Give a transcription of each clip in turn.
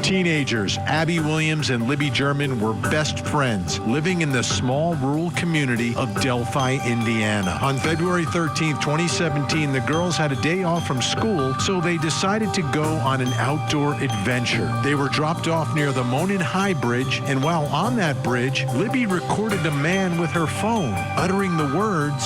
Teenagers Abby Williams and Libby German were best friends, living in the small rural community of Delphi, Indiana. On February 13, 2017, the girls had a day off from school, so they decided to go on an outdoor adventure. They were dropped off near the Monon High Bridge, and while on that bridge, Libby recorded a man with her phone, uttering the words,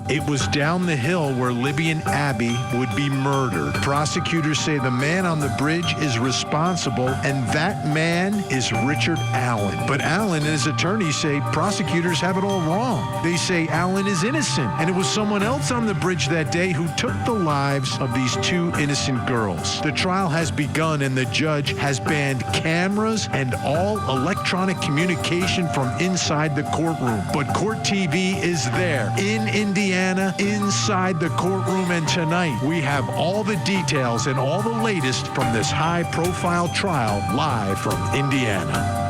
"It was down the hill where Libby and Abby would be murdered. Prosecutors say the man on the bridge is responsible, and that man is Richard Allen. But Allen and his attorneys say prosecutors have it all wrong. They say Allen is innocent, and it was someone else on the bridge that day who took the lives of these two innocent girls. The trial has begun, and the judge has banned cameras and all electronic communication from inside the courtroom. But Court TV is there in Indiana, inside the courtroom, and tonight we have all the details and all the latest from this high-profile trial live from Indiana.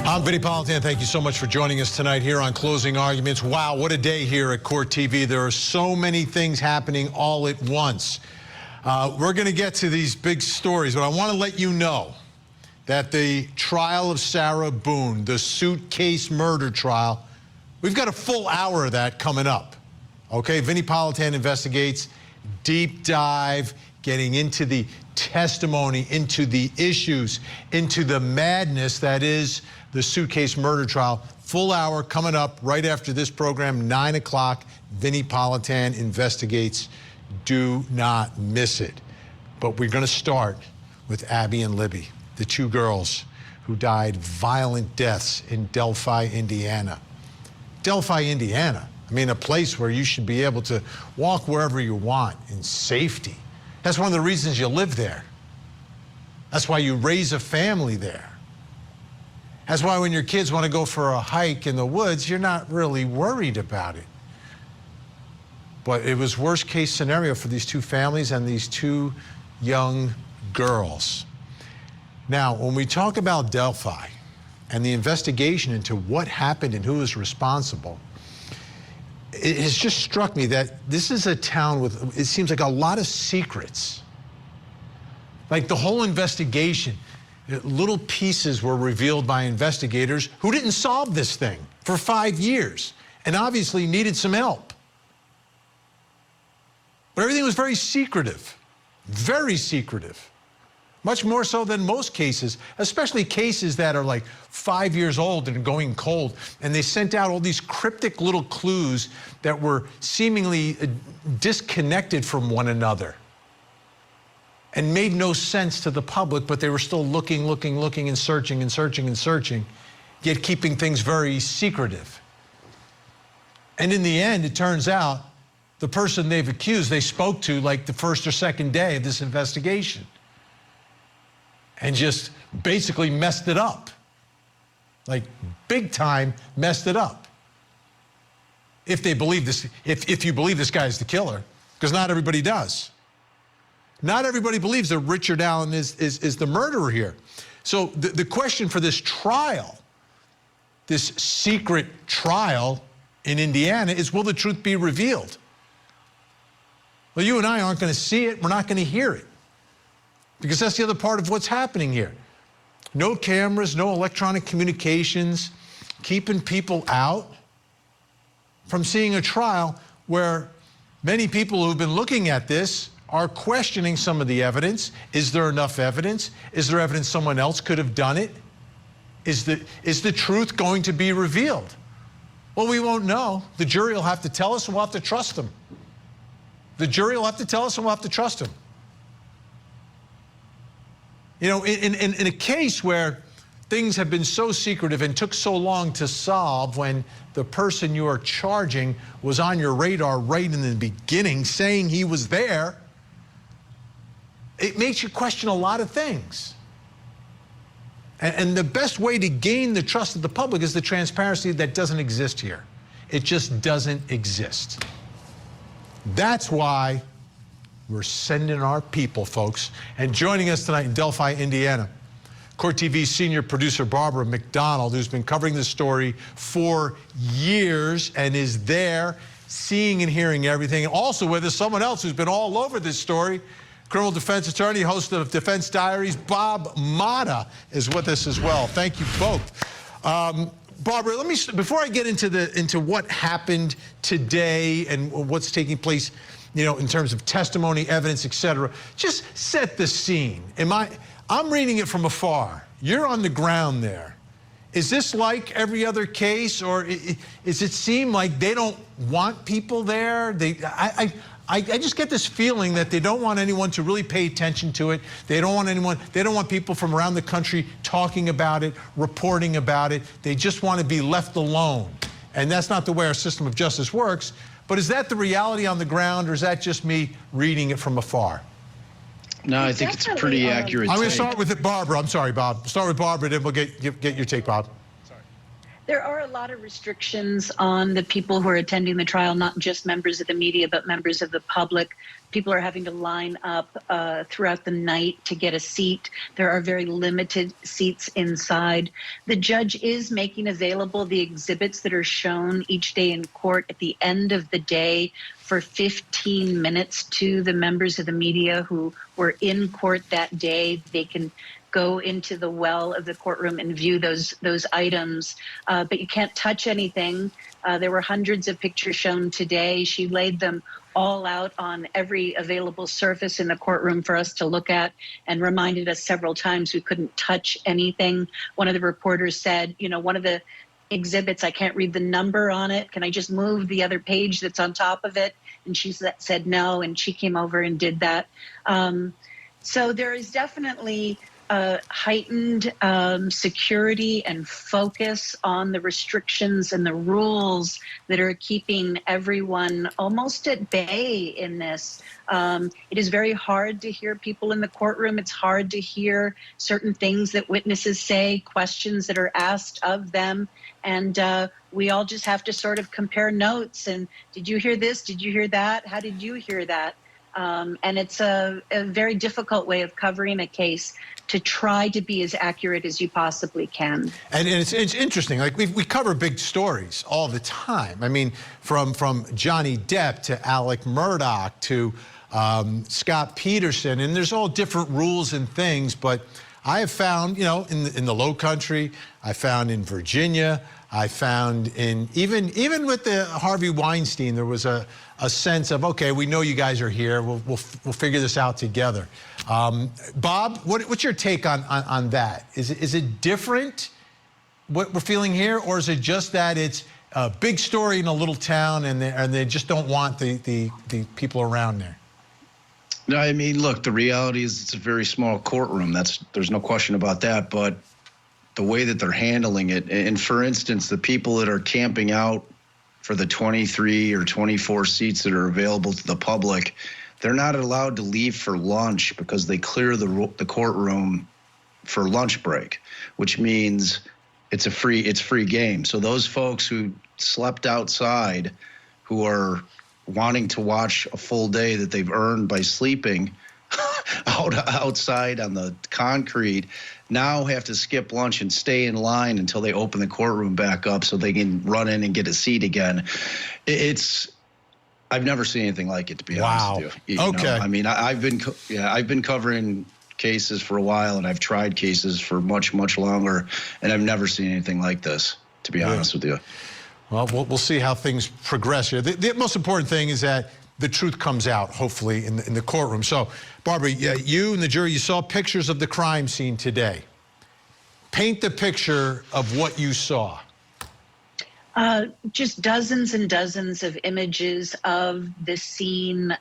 I'm Vinny Politan. Thank you so much for joining us tonight here on Closing Arguments. Wow, what a day here at Court TV. There are so many things happening all at once. We're going to get to these big stories, but I want to let you know that the trial of Sarah Boone, the suitcase murder trial, we've got a full hour of that coming up. Okay, Vinny Politan Investigates, deep dive, getting into the testimony, into the issues, into the madness that is the suitcase murder trial. Full hour coming up right after this program, 9 o'clock, Vinny Politan Investigates. Do not miss it. But we're going to start with Abby and Libby, the two girls who died violent deaths in Delphi, Indiana. Delphi, Indiana. I mean, a place where you should be able to walk wherever you want in safety. That's one of the reasons you live there. That's why you raise a family there. That's why when your kids want to go for a hike in the woods, you're not really worried about it. But it was worst case scenario for these two families and these two young girls. Now, when we talk about Delphi and the investigation into what happened and who was responsible, it has just struck me that this is a town with, it seems like, a lot of secrets. Like the whole investigation, little pieces were revealed by investigators who didn't solve this thing for 5 years and obviously needed some help. But everything was very secretive, much more so than most cases, especially cases that are like 5 years old and going cold. And they sent out all these cryptic little clues that were seemingly disconnected from one another and made no sense to the public, but they were still looking and searching, yet keeping things very secretive. And in the end, it turns out the person they've accused, they spoke to like the first or second day of this investigation and just basically messed it up. Like big time messed it up. If they believe this, if you believe this guy is the killer, because not everybody does. Not everybody believes that Richard Allen is the murderer here. So the question for this trial, this secret trial in Indiana, is will the truth be revealed? Well, you and I aren't going to see it. We're not going to hear it. Because that's the other part of what's happening here. No cameras, no electronic communications, keeping people out from seeing a trial where many people who've been looking at this are questioning some of the evidence. Is there enough evidence? Is there evidence someone else could have done it? Is the truth going to be revealed? Well, we won't know. The jury will have to tell us, and we'll have to trust them. The jury will have to tell us, and we'll have to trust them. You know, in a case where things have been so secretive and took so long to solve, when the person you are charging was on your radar right in the beginning, saying he was there, it makes you question a lot of things. And the best way to gain the trust of the public is the transparency that doesn't exist here. It just doesn't exist. That's why we're sending our people, folks. And joining us tonight in Delphi, Indiana, Court TV's senior producer, Barbara McDonald, who's been covering this story for years and is there seeing and hearing everything. And also with us, someone else who's been all over this story, criminal defense attorney, host of Defense Diaries. Bob Motta is with us as well. Thank you both. Barbara, let me, before I get into what happened today and what's taking place, you know, in terms of testimony, evidence, etc., just set the scene. I'm reading it from afar. You're on the ground there. Is this like every other case, or does it seem like they don't want people there? I just get this feeling that they don't want anyone to really pay attention to it. They don't want people from around the country talking about it, reporting about it. They just want to be left alone. And that's not the way our system of justice works. But is that the reality on the ground, or is that just me reading it from afar? No, I think it's a pretty accurate I'm going to start with Barbara. I'm sorry, Bob. Start with Barbara, then we'll get your take, Bob. There are a lot of restrictions on the people who are attending the trial, not just members of the media, but members of the public. People are having to line up throughout the night to get a seat. There are very limited seats inside. The judge is making available the exhibits that are shown each day in court at the end of the day for 15 minutes to the members of the media who were in court that day. They can go into the well of the courtroom and view those items, but you can't touch anything. There were hundreds of pictures shown today. She laid them all out on every available surface in the courtroom for us to look at, and reminded us several times we couldn't touch anything. One of the reporters said, you know, one of the exhibits, I can't read the number on it. Can I just move the other page that's on top of it? And she said no, and she came over and did that. So there is definitely heightened security and focus on the restrictions and the rules that are keeping everyone almost at bay in this. It is very hard to hear people in the courtroom. It's hard to hear certain things that witnesses say, questions that are asked of them. And we all just have to sort of compare notes. And did you hear this? Did you hear that? How did you hear that? And it's a very difficult way of covering a case, to try to be as accurate as you possibly can. And it's interesting. Like we cover big stories all the time. I mean, from Johnny Depp to Alec Murdoch to Scott Peterson, and there's all different rules and things. But I have found, you know, in the Low Country, I found in Virginia, I found in even with the Harvey Weinstein, there was a sense of, okay, we know you guys are here. We'll figure this out together. Bob, what's your take on that? Is it different what we're feeling here, or is it just that it's a big story in a little town and they just don't want the people around there? No, I mean, look, the reality is it's a very small courtroom. There's no question about that. But the way that they're handling it, and for instance, the people that are camping out for the 23 or 24 seats that are available to the public, they're not allowed to leave for lunch because they clear the courtroom for lunch break, which means it's free game. So those folks who slept outside, who are wanting to watch a full day that they've earned by sleeping outside on the concrete, now have to skip lunch and stay in line until they open the courtroom back up so they can run in and get a seat again. I've never seen anything like it, to be honest with you. Okay. I mean, I've been covering cases for a while, and I've tried cases for much longer, and I've never seen anything like this, to be honest with you. Well, we'll see how things progress here. The most important thing is that the truth comes out, hopefully, in the courtroom. So, Barbara, you and the jury, you saw pictures of the crime scene today. Paint the picture of what you saw. Just dozens and dozens of images of the scene,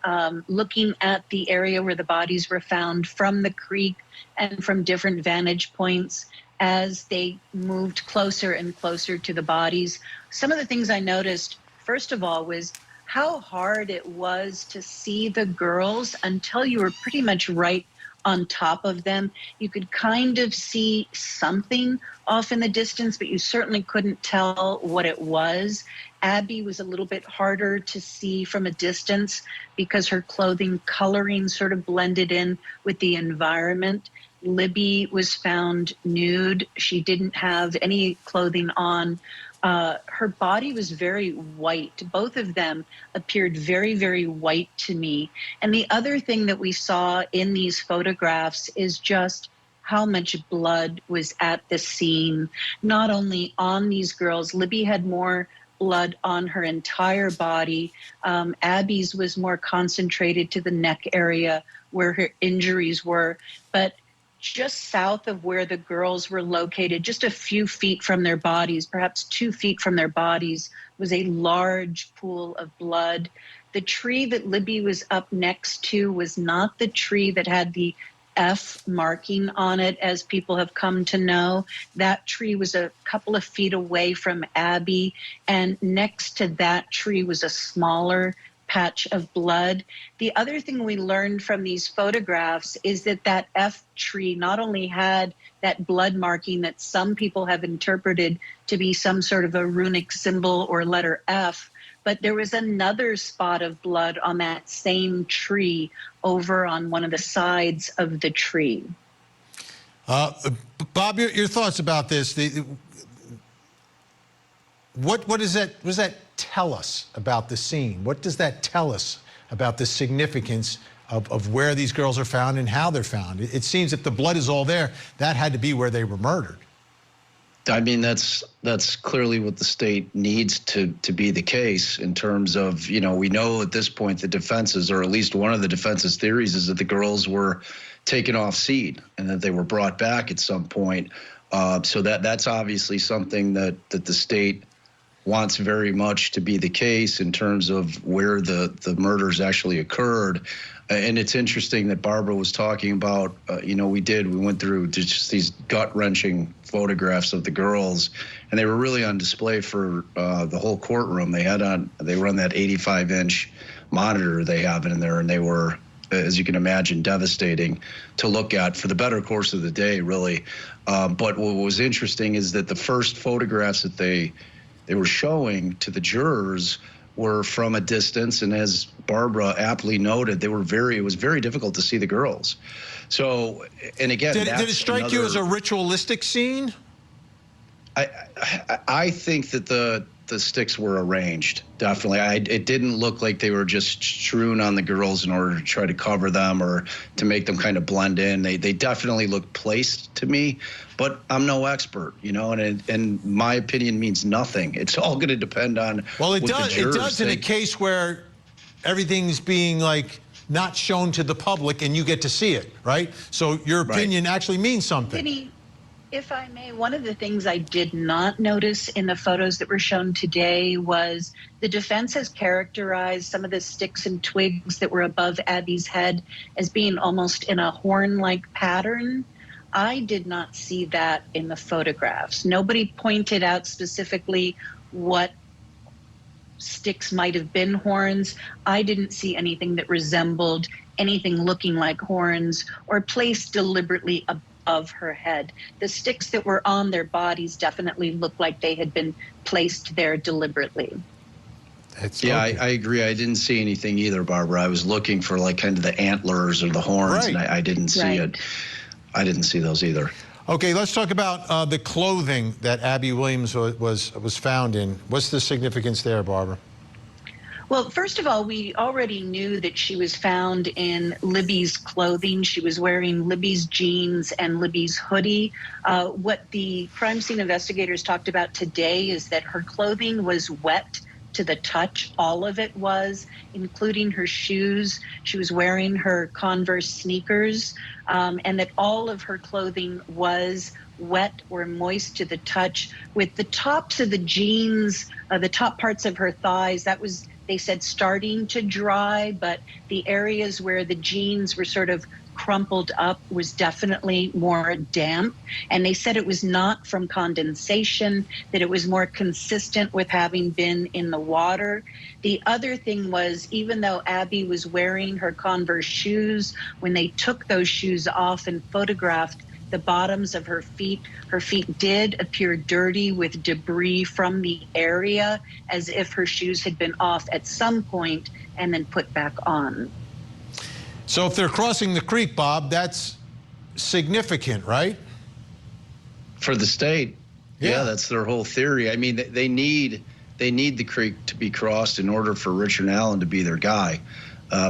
looking at the area where the bodies were found from the creek and from different vantage points as they moved closer and closer to the bodies. Some of the things I noticed, first of all, was how hard it was to see the girls until you were pretty much right on top of them. You could kind of see something off in the distance, but you certainly couldn't tell what it was. Abby was a little bit harder to see from a distance because her clothing coloring sort of blended in with the environment. Libby was found nude. She didn't have any clothing on. her body was very white. Both of them appeared very, very white to me. And the other thing that we saw in these photographs is just how much blood was at the scene, not only on these girls. Libby had more blood on her entire body. Abby's was more concentrated to the neck area where her injuries were. But just south of where the girls were located, just a few feet from their bodies, perhaps 2 feet from their bodies, was a large pool of blood. The tree that Libby was up next to was not the tree that had the F marking on it, as people have come to know. That tree was a couple of feet away from Abby, and next to that tree was a smaller patch of blood. The other thing we learned from these photographs is that that F tree not only had that blood marking that some people have interpreted to be some sort of a runic symbol or letter F, but there was another spot of blood on that same tree over on one of the sides of the tree. Bob, your thoughts about this? What does that tell us about the scene? What does that tell us about the significance of where these girls are found and how they're found? It seems if the blood is all there, that had to be where they were murdered. I mean, that's clearly what the state needs to be the case in terms of, we know at this point the defenses, or at least one of the defense's theories, is that the girls were taken off scene and that they were brought back at some point. So that's obviously something that the state wants very much to be the case in terms of where the murders actually occurred. And it's interesting that Barbara was talking about, we went through just these gut-wrenching photographs of the girls, and they were really on display for the whole courtroom. They were on that 85-inch monitor they have in there, and they were, as you can imagine, devastating to look at for the better course of the day, really. But what was interesting is that the first photographs that they were showing to the jurors were from a distance, and as Barbara aptly noted, it was very difficult to see the girls. So, and again, did it strike you as a ritualistic scene? I think that the sticks were arranged, definitely. It didn't look like they were just strewn on the girls in order to try to cover them or to make them kind of blend in. They definitely looked placed to me, but I'm no expert, and my opinion means nothing. It's all going to depend on it does in a case where everything's being not shown to the public and you get to see it, right? So your opinion actually means something. Vinny, if I may, one of the things I did not notice in the photos that were shown today was the defense has characterized some of the sticks and twigs that were above Abby's head as being almost in a horn-like pattern. I did not see that in the photographs. Nobody pointed out specifically what sticks might have been horns. I didn't see anything that resembled anything looking like horns or placed deliberately above her head. The sticks that were on their bodies definitely looked like they had been placed there deliberately. I agree. I didn't see anything either, Barbara. I was looking for kind of the antlers or the horns, and I didn't see it. I didn't see those either. Okay, let's talk about the clothing that Abby Williams was found in. What's the significance there, Barbara? Well, first of all, we already knew that she was found in Libby's clothing. She was wearing Libby's jeans and Libby's hoodie. What the crime scene investigators talked about today is that her clothing was wet to the touch. All of it was, including her shoes. She was wearing her Converse sneakers, and that all of her clothing was wet or moist to the touch, with the tops of the jeans, the top parts of her thighs, that was, they said, starting to dry, but the areas where the jeans were sort of crumpled up was definitely more damp. And they said it was not from condensation, that it was more consistent with having been in the water. The other thing was, even though Abby was wearing her Converse shoes, when they took those shoes off and photographed the bottoms of her feet did appear dirty with debris from the area, as if her shoes had been off at some point and then put back on. So if they're crossing the creek, Bob, that's significant, right? For the state. Yeah, that's their whole theory. I mean, they need the creek to be crossed in order for Richard Allen to be their guy,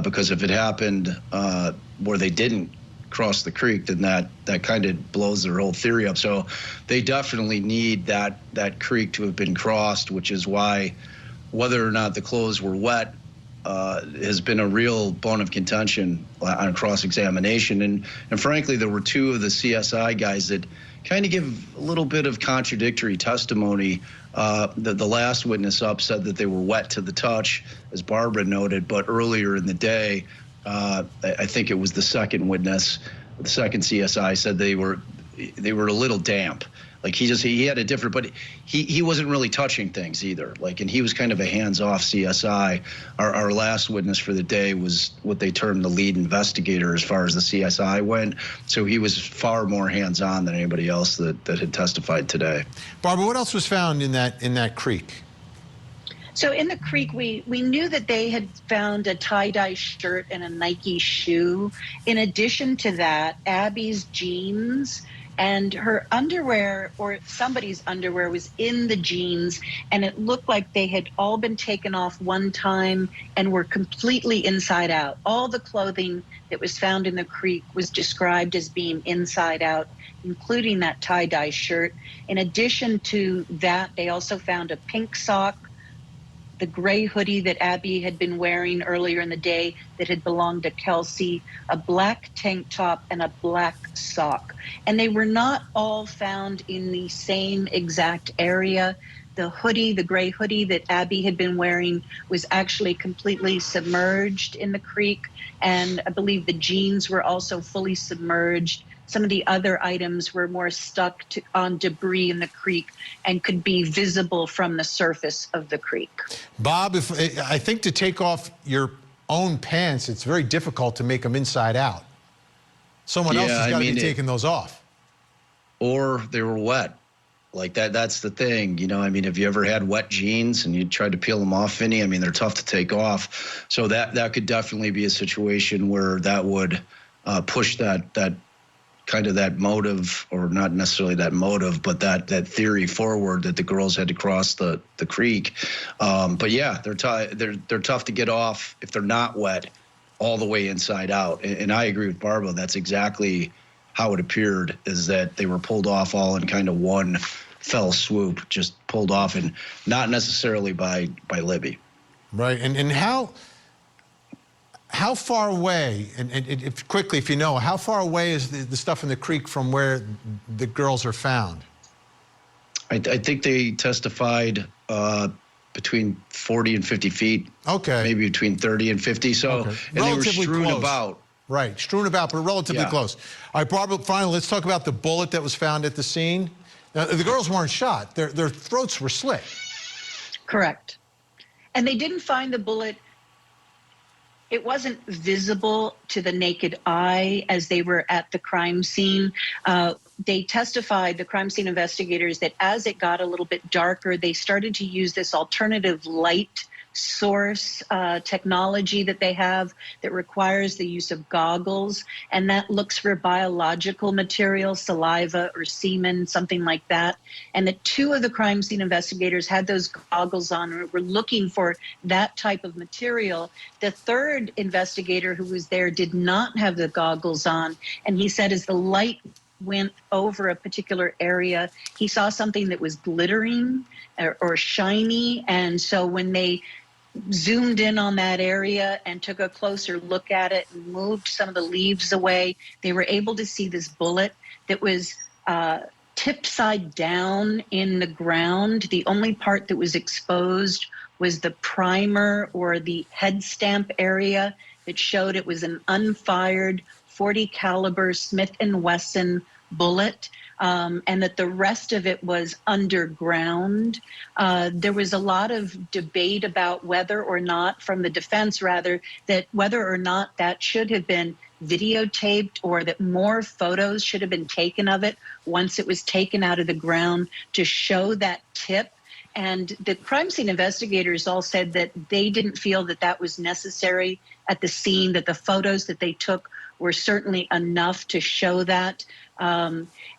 because if it happened where they didn't cross the creek, then that kind of blows their whole theory up. So they definitely need that creek to have been crossed, which is why whether or not the clothes were wet has been a real bone of contention on cross-examination. And frankly, there were two of the CSI guys that kind of give a little bit of contradictory testimony. The last witness up said that they were wet to the touch, as Barbara noted, but earlier in the day, I think it was the second witness, the second CSI, said they were a little damp. Like he had a different, but he wasn't really touching things either. Like, and he was kind of a hands-off CSI. Our last witness for the day was what they termed the lead investigator as far as the CSI went. So he was far more hands-on than anybody else that had testified today. Barbara, what else was found in that creek? So in the creek, we knew that they had found a tie-dye shirt and a Nike shoe. In addition to that, Abby's jeans and her underwear, or somebody's underwear, was in the jeans, and it looked like they had all been taken off one time and were completely inside out. All the clothing that was found in the creek was described as being inside out, including that tie-dye shirt. In addition to that, they also found a pink sock, the gray hoodie that Abby had been wearing earlier in the day that had belonged to Kelsey, a black tank top, and a black sock. And they were not all found in the same exact area. The hoodie, the gray hoodie that Abby had been wearing, was actually completely submerged in the creek. And I believe the jeans were also fully submerged. Some of the other items were more stuck on debris in the creek and could be visible from the surface of the creek. Bob, I think to take off your own pants, it's very difficult to make them inside out. Someone else has got to be taking those off. Or they were wet. Like that's the thing. You know, I mean, have you ever had wet jeans and you tried to peel them off, Vinny? I mean, they're tough to take off. So that could definitely be a situation where that would push that kind of that motive, or not necessarily that motive, but that theory forward that the girls had to cross the creek. But yeah, they're tough to get off if they're not wet all the way inside out. And I agree with Barbara. That's exactly how it appeared, is that they were pulled off all in kind of one fell swoop, just pulled off, and not necessarily by Libby. Right. And how far away, and quickly, if you know, how far away is the stuff in the creek from where the girls are found? I think they testified between 40 and 50 feet. Okay. Maybe between 30 and 50. So, okay. And they were strewn close. about. Right, strewn about, but relatively close. All right, Barbara, finally, let's talk about the bullet that was found at the scene. Now, the girls weren't shot. Their throats were slit. Correct. And they didn't find the bullet. It wasn't visible to the naked eye as they were at the crime scene. They testified, the crime scene investigators, that as it got a little bit darker, they started to use this alternative light source technology that they have that requires the use of goggles, and that looks for biological material, saliva or semen, something like that. And the two of the crime scene investigators had those goggles on and were looking for that type of material. The third investigator who was there did not have the goggles on, and he said as the light went over a particular area, he saw something that was glittering or shiny, and so when they zoomed in on that area and took a closer look at it and moved some of the leaves away, they were able to see this bullet that was tipped side down in the ground. The only part that was exposed was the primer or the head stamp area that showed it was an unfired .40 caliber Smith & Wesson bullet. And that the rest of it was underground. There was a lot of debate about whether or not, from the defense rather, that whether or not that should have been videotaped or that more photos should have been taken of it once it was taken out of the ground to show that tip. And the crime scene investigators all said that they didn't feel that that was necessary at the scene, that the photos that they took were certainly enough to show that.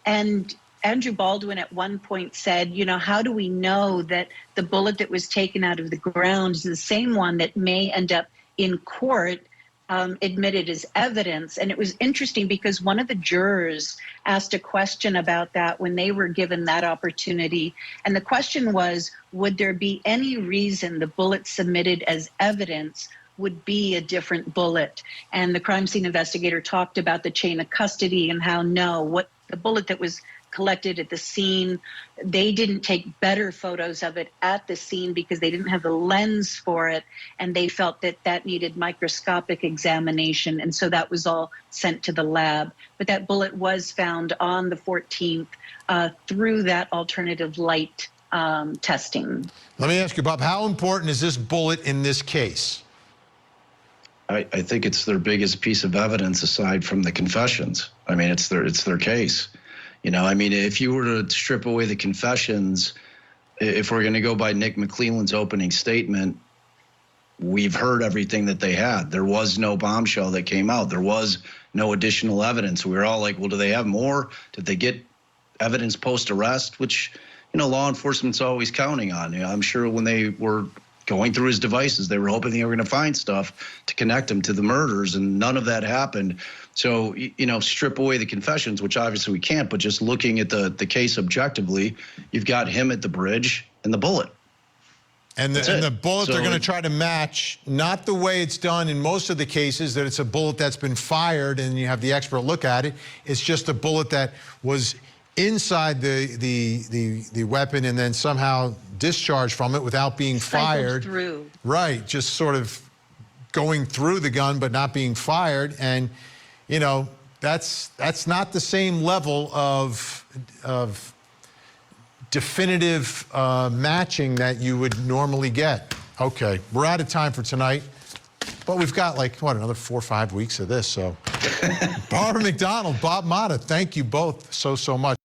And Andrew Baldwin at one point said, you know, how do we know that the bullet that was taken out of the ground is the same one that may end up in court admitted as evidence? And it was interesting because one of the jurors asked a question about that when they were given that opportunity. And the question was, would there be any reason the bullet submitted as evidence would be a different bullet? And the crime scene investigator talked about the chain of custody and how what the bullet that was collected at the scene, they didn't take better photos of it at the scene because they didn't have the lens for it, and they felt that that needed microscopic examination, and so that was all sent to the lab. But that bullet was found on the 14th through that alternative light testing. Let me ask you, Bob, how important is this bullet in this case? I think it's their biggest piece of evidence aside from the confessions. I mean, it's their case. You know, I mean, if you were to strip away the confessions, if we're going to go by Nick McClelland's opening statement, we've heard everything that they had. There was no bombshell that came out. There was no additional evidence. We were all like, well, do they have more? Did they get evidence post-arrest? Which, you know, law enforcement's always counting on. You know, I'm sure when they were going through his devices, they were hoping they were going to find stuff to connect him to the murders, and none of that happened. So, you know, strip away the confessions, which obviously we can't, but just looking at the case objectively, you've got him at the bridge and the bullet. And the bullet they're going to try to match, not the way it's done in most of the cases, that it's a bullet that's been fired and you have the expert look at it. It's just a bullet that was inside the weapon and then somehow discharged from it without being fired. Through. Right, just sort of going through the gun but not being fired. And, you know, that's not the same level of definitive matching that you would normally get. Okay, we're out of time for tonight, but we've got like, what, another 4 or 5 weeks of this. So Barbara McDonald, Bob Motta, thank you both so much.